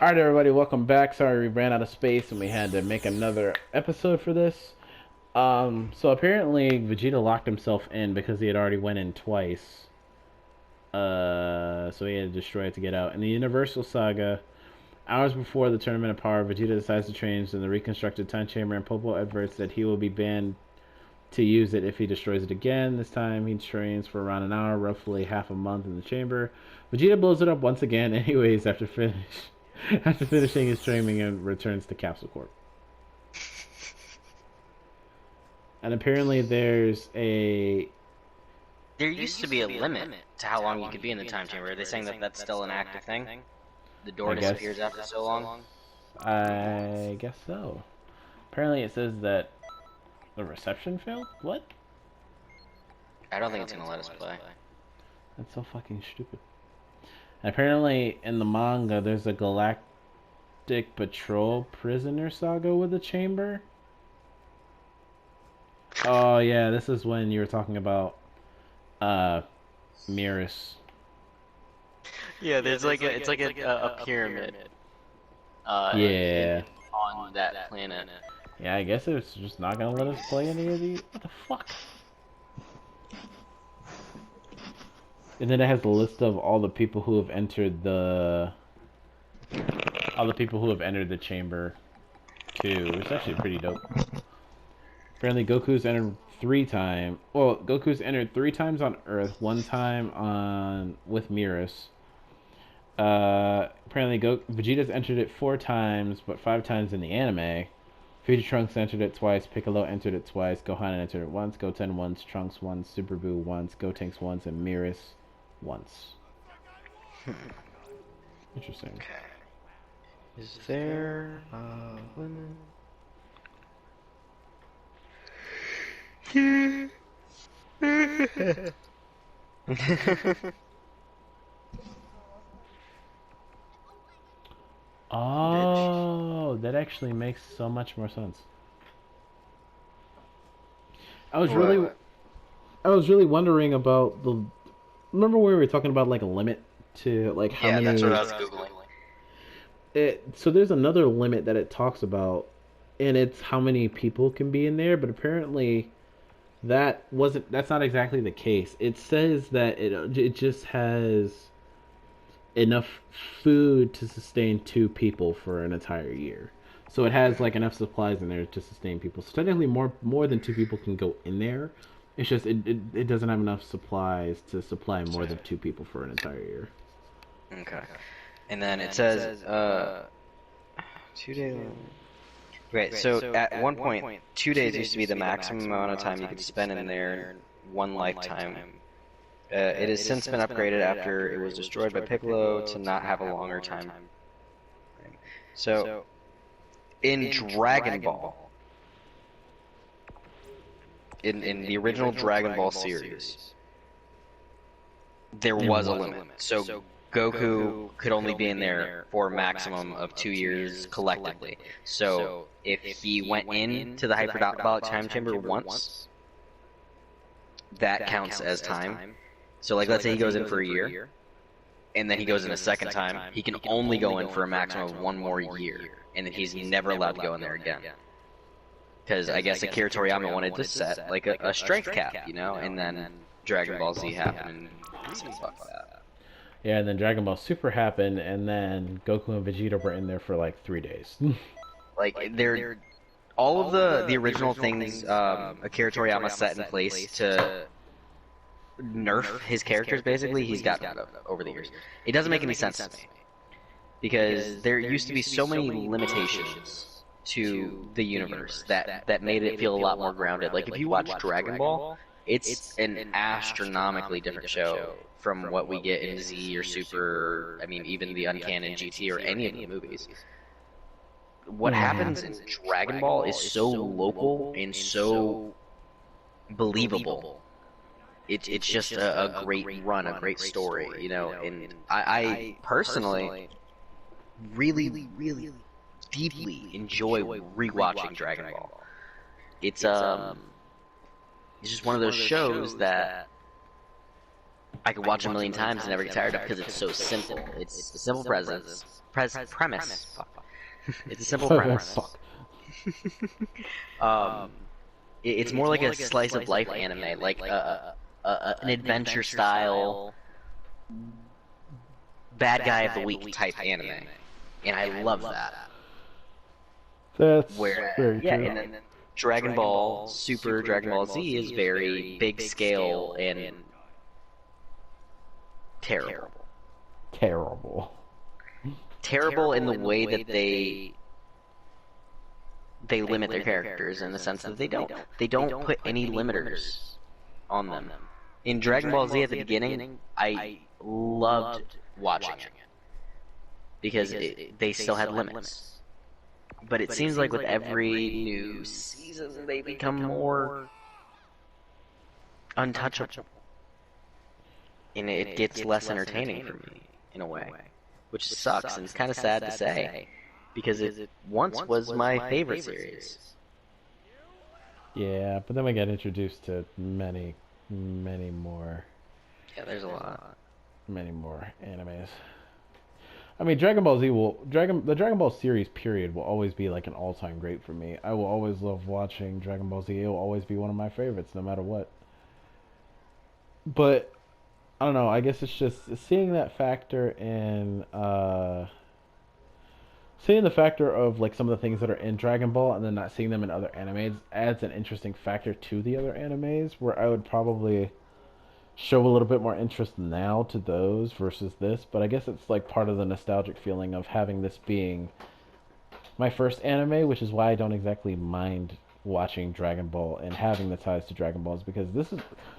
Alright, everybody, welcome back. Sorry we ran out of space and we had to make another episode for this. So apparently Vegeta locked himself in because he had already went in twice. So he had to destroy it to get out. In the Universal Saga, hours before the Tournament of Power, Vegeta decides to change in the reconstructed time chamber, and Popo adverts that he will be banned to use it if he destroys it again. This time he trains for around an hour, roughly half a month in the chamber. Vegeta blows it up once again, anyways, after finishing his training and returns to Capsule Corp. And apparently There used to be a limit to how long you could be in the time chamber. Are they saying that that's still an active thing? The door disappears after so long? I guess so. Apparently it says that the reception failed? What? I don't think it's gonna let us play. That's so fucking stupid. And apparently in the manga there's a Galactic Patrol prisoner saga with a chamber. Oh yeah, this is when you were talking about Mirrors. Yeah, there's it's like a pyramid. Yeah. On that planet. Yeah, I guess it's just not gonna let us play any of these. What the fuck? And then it has a list of all the people who have entered the chamber too. It's actually pretty dope. Apparently Goku's entered 3 times. Well, Goku's entered 3 times on Earth, 1 time with Mirrors. Apparently Vegeta's entered it 4 times, but 5 times in the anime. Future Trunks entered it twice, Piccolo entered it twice, Gohan entered it once, Goten once, Trunks once, Super Buu once, Gotenks once, and Mirrors once. Interesting. Okay. Is there limit? Oh, that actually makes so much more sense. I was really wondering about the. Remember when we were talking about like a limit to like how many? Yeah, that's what I was googling. So there's another limit that it talks about, and it's how many people can be in there. But apparently, that's not exactly the case. It says that it just has enough food to sustain 2 people for an entire year. So it has like enough supplies in there to sustain people. So technically more than 2 people can go in there. It's just it doesn't have enough supplies to supply more than 2 people for an entire year. Okay. And then it says 2 days. Right, so at one point 2 days used to be the maximum amount of time you could spend in there in one lifetime. It has since been upgraded after it was destroyed by Piccolo to not have a longer time. So, in Dragon Ball, in the original Dragon Ball series, there was a limit. So Goku could only be in there for a maximum of 2 years collectively. So if he went into the hyperbolic time chamber once, that counts as time. So like let's say he goes in for a year, and then he goes in a second time, he can only go in for a maximum of 1 more year, and then he's never allowed to go in there again. Because I guess Akira Toriyama wanted to set like a strength cap, you know, and then Dragon Ball Z happened, and he said fuck that. Yeah, and then Dragon Ball Super happened, and then Goku and Vegeta were in there for like 3 days. Like they're all of the original things Akira Toriyama set in place to nerf his characters, basically, he's gotten rid of over the years. It doesn't make any sense to me. Because there used to be so many limitations to the universe that made it feel a lot more grounded. Like, if you watch Dragon Ball, it's an astronomically different show from what we get in Z or Super, I mean, even the Uncanon GT or any of the movies. What happens in Dragon Ball is so local and so believable. It's just a great run, a great story, you know. And I personally really deeply enjoy rewatching Dragon Ball. It's just one of those shows that I could watch a million times and never get tired of because it's so simple. It's a simple premise. Fuck. It's a simple premise. Fuck. It's more like a slice of life anime, like an adventure style, bad guy of the week type anime, and I love that. That's Where very true. and then Dragon Ball Super Dragon Ball Z is very big scale and terrible. Terrible in the way that they limit their characters, in the sense that they don't put any limiters on them. In Dragon Ball Z at the beginning, I loved watching it because they still had limits. But it seems like with every new season, they become more untouchable, and it gets less entertaining for me in a way, which sucks, and it's kind of sad to say, because it once was my favorite series. Yeah, but then we get introduced to many more. Yeah, there's a lot. Many more animes. I mean, Dragon Ball Z the Dragon Ball series period will always be like an all-time great for me. I will always love watching Dragon Ball Z. It will always be one of my favorites, no matter what. But I don't know. I guess it's just seeing that factor in seeing the factor of like some of the things that are in Dragon Ball and then not seeing them in other animes adds an interesting factor to the other animes, where I would probably show a little bit more interest now to those versus this. But I guess it's like part of the nostalgic feeling of having this being my first anime, which is why I don't exactly mind watching Dragon Ball and having the ties to Dragon Balls, because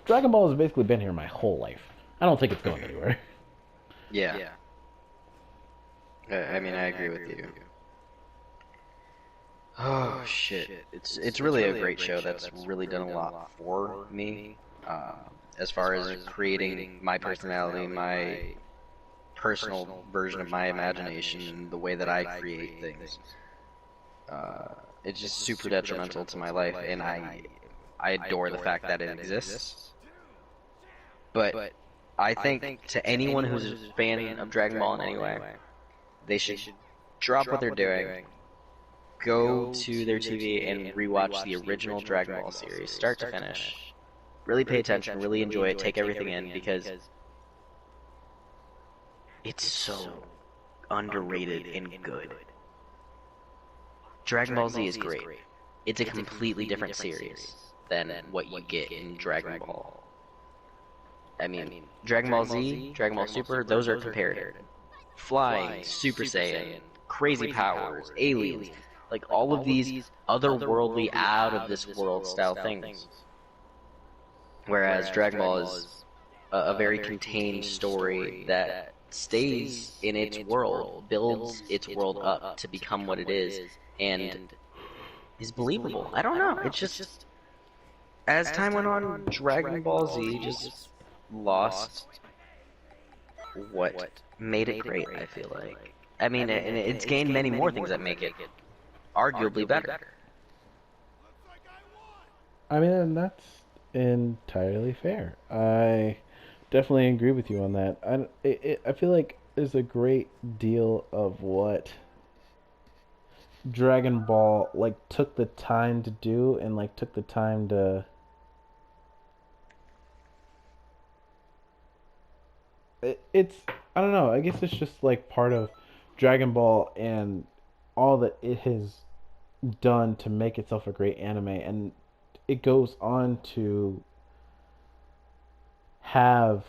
Dragon Ball has basically been here my whole life. I don't think it's going anywhere. Yeah. I mean, I agree with you. Oh shit! It's really a great show that's really done a lot for me, as far as creating my personality, my personal version of my imagination, the way that I create things. It's just super detrimental to my life, and I adore the fact that it exists. But I think to anyone who's a fan of Dragon Ball in any way, they should drop what they're doing, go to their TV and rewatch the original Dragon Ball series, start to finish. Really pay attention, really enjoy it, take everything in, because it's so underrated and good. Dragon Ball Z is great. It's a completely different series than what you get in Dragon Ball. I mean, Dragon Ball Z, Dragon Ball Super, those are compared. Flying, Super Saiyan, crazy powers, aliens, like all of these otherworldly, out of this world style things. Whereas Dragon Ball is a very contained story that stays in its world, builds its world up to become what it is, and is believable. I don't know. It's just, as time went on, Dragon Ball Z just lost what made it great, I feel like. I mean, and it's gained many more things that make it arguably better. I mean, and that's entirely fair. I definitely agree with you on that. I feel like there's a great deal of what Dragon Ball like took the time to do, and like took the time to it's I don't know. I guess it's just like part of Dragon Ball and all that it has done to make itself a great anime, and it goes on to have,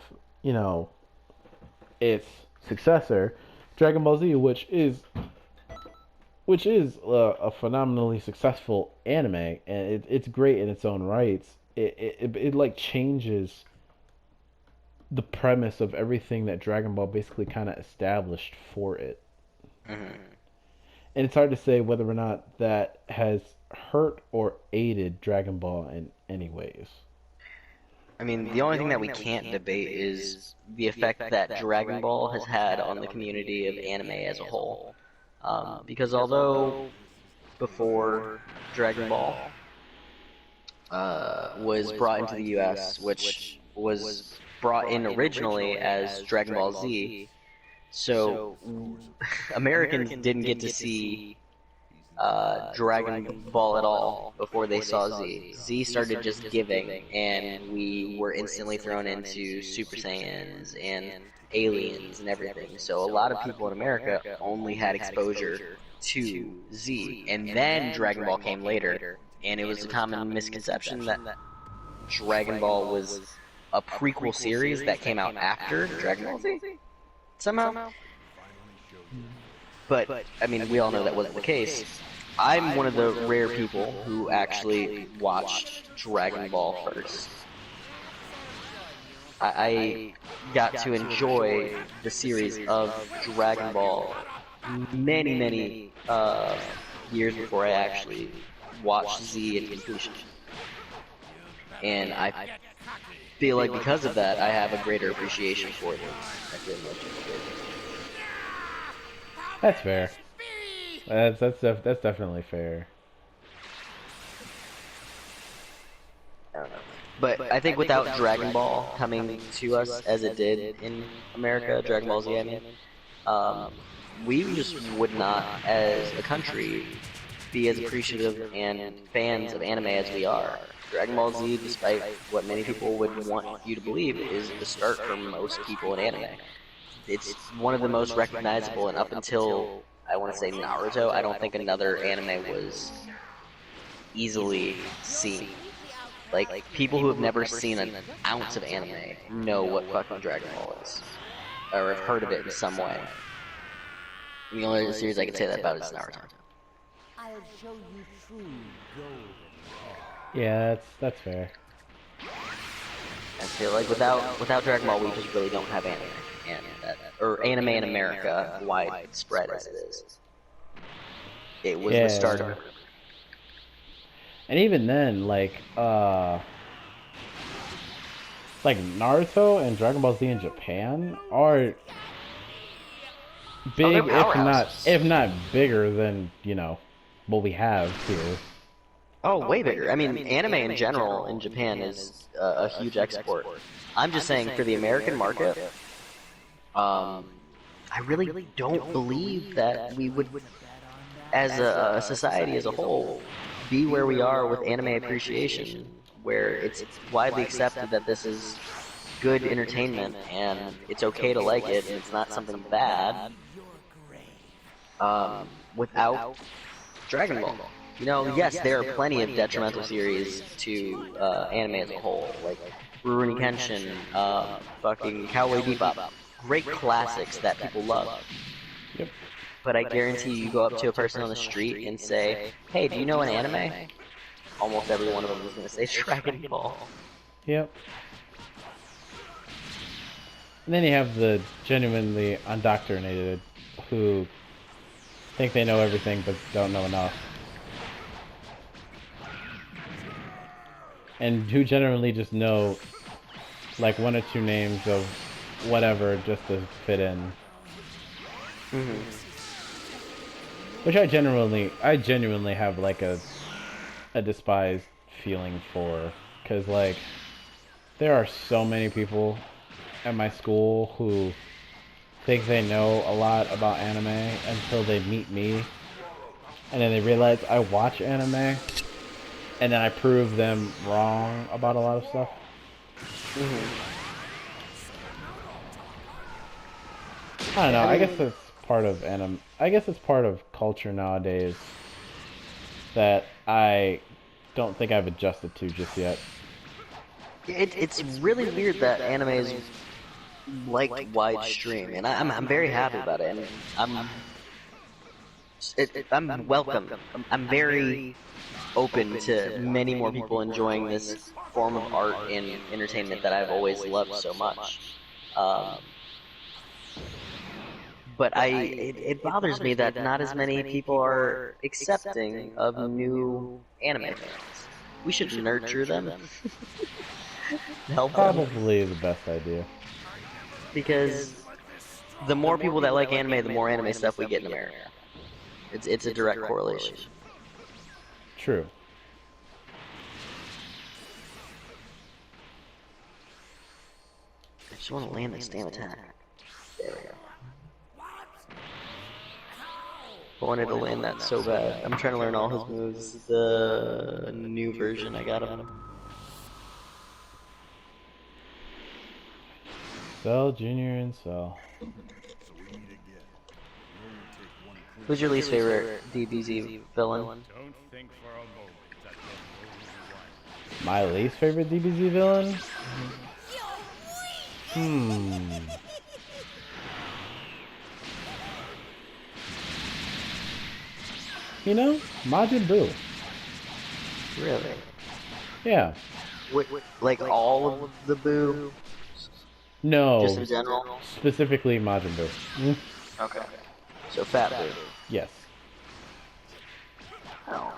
its successor, Dragon Ball Z, which is a phenomenally successful anime, and it's great in its own rights. It like changes the premise of everything that Dragon Ball basically kind of established for it. Mm-hmm. And it's hard to say whether or not that has hurt or aided Dragon Ball in any ways. I mean, the only thing that we can't debate is the effect that Dragon Ball has had on the community of anime as a whole. Because although before Dragon Ball was brought into the US, which was brought in originally as Dragon Ball Z. So Americans didn't get to see Dragon Ball at all before they saw Z. Z started just giving, and we were instantly thrown into Super Saiyans and aliens and everything. So a lot of people in America only had exposure to Z, and then Dragon Ball came later, and it was a common misconception that Dragon Ball was a prequel series that came out after Dragon Ball Z somehow. But I mean, we all know that wasn't the case. I'm one of the rare people who actually watched Dragon Ball first. I got to enjoy the series of Dragon Ball many years before I actually watched Z at completion. And I feel like because of that, I have a greater appreciation for it. That's fair. That's definitely fair. I don't know. But I think without Dragon Ball coming to us as it did in America, Dragon Ball Z, I mean, we just would not, as a country, be as appreciative and fans of anime as we are. Dragon Ball Z, despite what many people would want you to believe, is the start for most people in anime. It's one of the most recognizable, and up until, I want to say, Naruto, I don't think another anime was easily seen. Like, people who have never seen an ounce of anime know what fucking Dragon Ball is. Or have heard of it in some way. And the only series I can say that about is Naruto. I'll show you true gold. Yeah, that's fair. I feel like without Dragon Ball, we just really don't have anime. Or anime in America, widespread as it is. It was the start of it. And even then, like Naruto and Dragon Ball Z in Japan are big, if not bigger than, you know, what we have here. Oh, way bigger. I mean, anime in general in Japan is a huge export. I'm just saying, for the American market, I really don't believe that we would, as a society as a whole, be where we are with anime appreciation, where it's widely accepted that this is good entertainment and it's okay to like it and it's not something bad, without Dragon Ball. You know, yes, there are plenty of detrimental series to anime as a whole, like Rurouni Kenshin, fucking Cowboy Bebop, great classics that people love. Yep. But I guarantee you go up to a person on the street and say, hey, do you know an anime? Almost every one of them is going to say Dragon Ball. Yep. And then you have the genuinely undoctrinated who think they know everything but don't know enough. And who generally just know like one or two names of whatever just to fit in. Mm-hmm. Which I genuinely have like a despised feeling for, because like there are so many people at my school who think they know a lot about anime until they meet me, and then they realize I watch anime, and then I prove them wrong about a lot of stuff. Mm-hmm. I don't know. I guess it's part of anime. I guess it's part of culture nowadays that I don't think I've adjusted to just yet. It's really weird that anime is like widestream, and I'm very happy about it. And I'm welcome. I'm very open to many more people enjoying this form of art and entertainment that I've always loved so much. But it bothers me that not as many people are accepting of new anime fans. We should nurture them. Help them. Probably the best idea. Because the more people that like anime, the more anime stuff we get in America. It's a direct correlation. True. Just want to land the stamina attack. There we go. I wanted to land that so bad. I'm trying to learn all his moves. The new version I got of him. Cell, Junior, and Cell. Who's your least favorite DBZ villain? My least favorite DBZ villain? You know, Majin Buu. Really? Yeah. Like all of the Buu? No. Just in general? Specifically Majin Buu. Okay. So Fat Buu. Yes. Oh.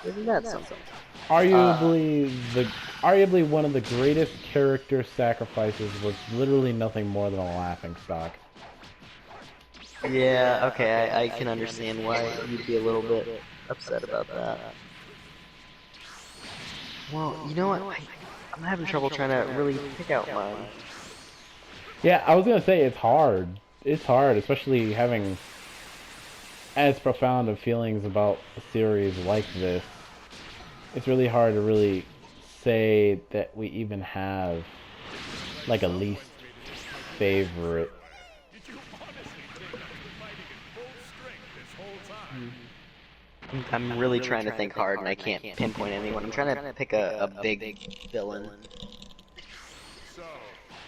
Isn't that something? Arguably one of the greatest character sacrifices was literally nothing more than a laughing stock. Yeah, okay, I can understand why you'd be a little bit upset about that. Well, you know what? I'm having trouble trying to really pick out mine. Yeah, I was gonna say it's hard. It's hard, especially having as profound of feelings about a series like this. It's really hard to really say that we even have like a least favorite. I'm really trying to think hard and I can't pinpoint anyone. I'm trying to pick a big villain.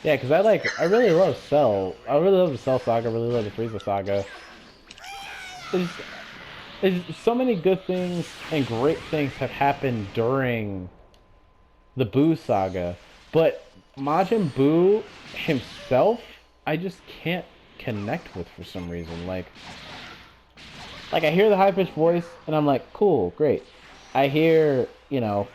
Yeah, because I really love Cell. I really love the Cell saga. I really love the Frieza saga. There's so many good things and great things have happened during the Buu saga, but Majin Buu himself, I just can't connect with for some reason. Like I hear the high-pitched voice, and I'm like, cool, great. I hear, you know...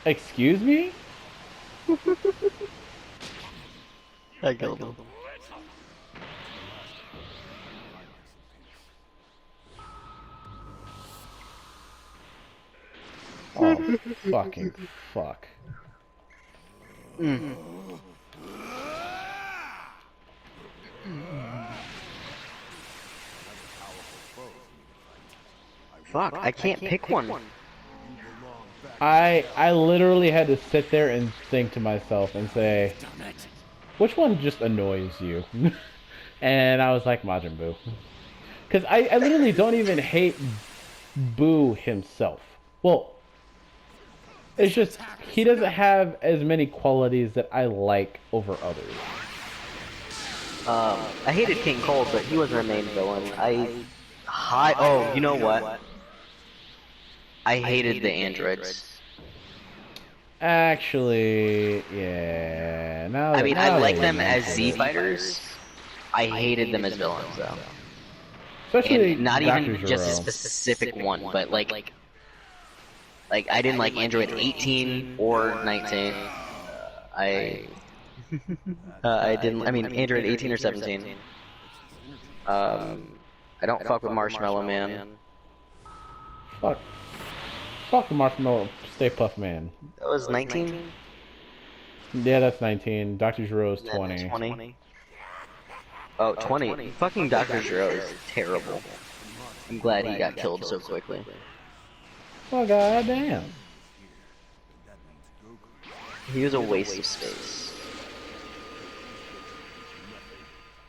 Excuse me? I killed him. Oh, fucking fuck. Fuck, I can't pick one. I literally had to sit there and think to myself and say, which one just annoys you? And I was like, Majin Buu. Because I literally don't even hate Buu himself. Well, it's just, he doesn't have as many qualities that I like over others. I hated King Cold, but he wasn't a main villain. Oh, you know what? I hated the androids. Actually, yeah. I mean, I like them as Z fighters. I hated them as villains, though. Especially and not Dr. even just a Gero. specific one, but like I didn't like Android 18 or 19. I didn't. I mean, Android 18 or 17. I don't fuck with Marshmallow Man. Fuck the Marshmallow Stay Puft Man. That was 19? Yeah, that's 19. Dr. Gero is 20. 20. Oh, 20. Fucking Dr. Gero is terrible. I'm glad he got killed so quickly. Oh, goddamn. He was a waste of space.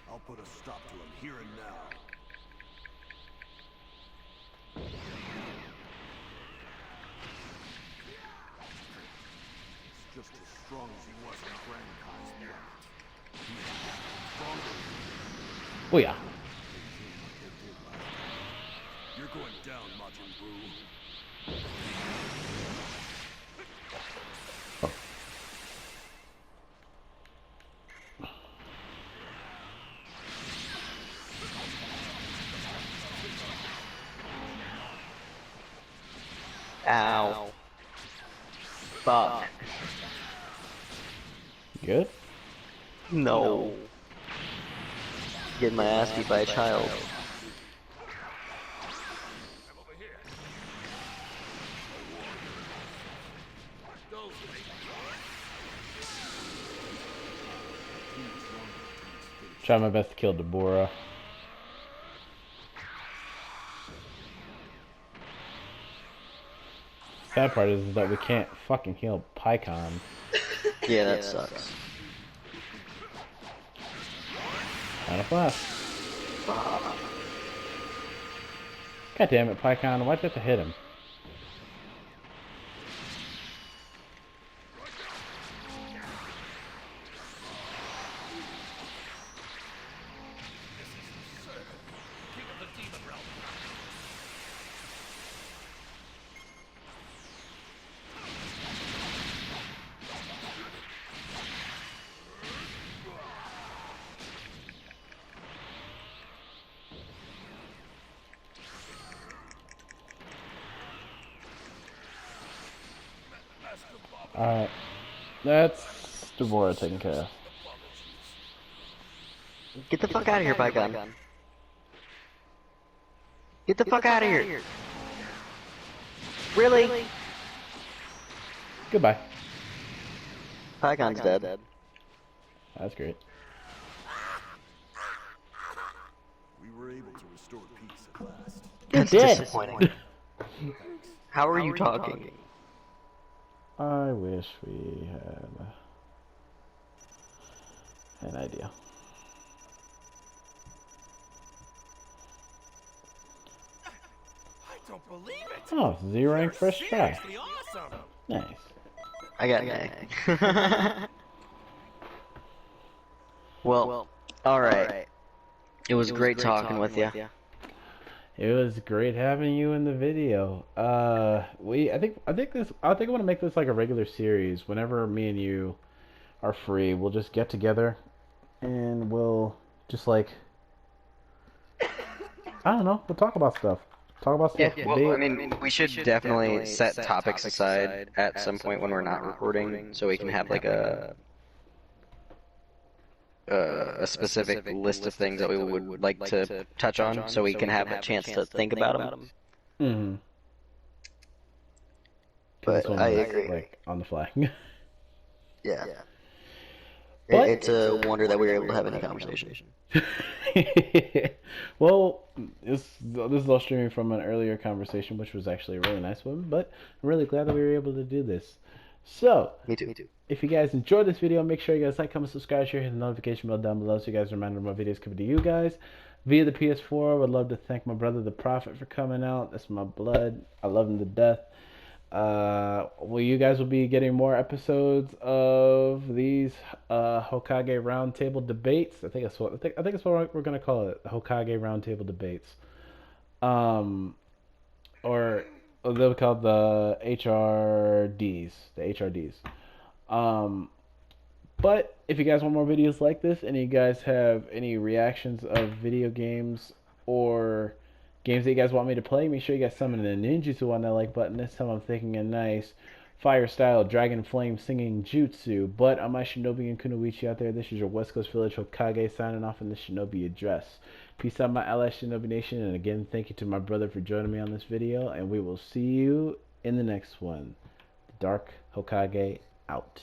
I'll put a stop to him here and now. He's just as strong as he was in Grand Khan's blood. He's stronger. Oh, yeah. You're going down, Majin Buu. Ow. Fuck. Good? No. Getting my ass beat by a child. Try my best to kill Deborah. Sad part is that we can't fucking heal Pycon. Yeah, that sucks. Final flash. God damn it, Pycon, why'd you have to hit him? Alright. That's Deborah taken care of. Get the fuck out of here, Pycon. Get the fuck out of here. Really? Goodbye. Pycon's dead. That's great. We were able to restore peace at last. That's dead. disappointing. How are you talking? I wish we had an idea. I don't believe it. Oh, Z rank first try. Seriously awesome. Nice. I got an A. Well, alright. It was great talking with you. It was great having you in the video. I think I want to make this like a regular series. Whenever me and you are free, we'll just get together and we'll just like, I don't know, we'll talk about stuff. Yeah, well, I mean, we should definitely set topics aside at some point when we're not recording, so we can have like a specific list of things that we would like to touch on, so we can have a chance to think about them. Mm-hmm. But I agree. Like on the fly. Yeah. But It's a wonder that we were able to have any conversation. Well, this is all streaming from an earlier conversation, which was actually a really nice one. But I'm really glad that we were able to do this. So, Me too. if you guys enjoyed this video, make sure you guys like, comment, subscribe, share, hit the notification bell down below so you guys are reminded of my videos coming to you guys via the PS4. Would love to thank my brother, the Prophet, for coming out. That's my blood. I love him to death. You guys will be getting more episodes of these Hokage Roundtable debates. I think that's what we're gonna call it, the Hokage Roundtable debates. Or they'll call it the HRDs. The HRDs. But if you guys want more videos like this, and you guys have any reactions of video games or games that you guys want me to play, make sure you guys summon the ninjutsu on that like button. This time I'm thinking a nice fire style dragon flame singing jutsu. But on my shinobi and kunoichi out there, this is your West Coast Village Hokage signing off in the shinobi address. Peace out, my ally Shinobi Nation, and again, thank you to my brother for joining me on this video, and we will see you in the next one. Dark Hokage out.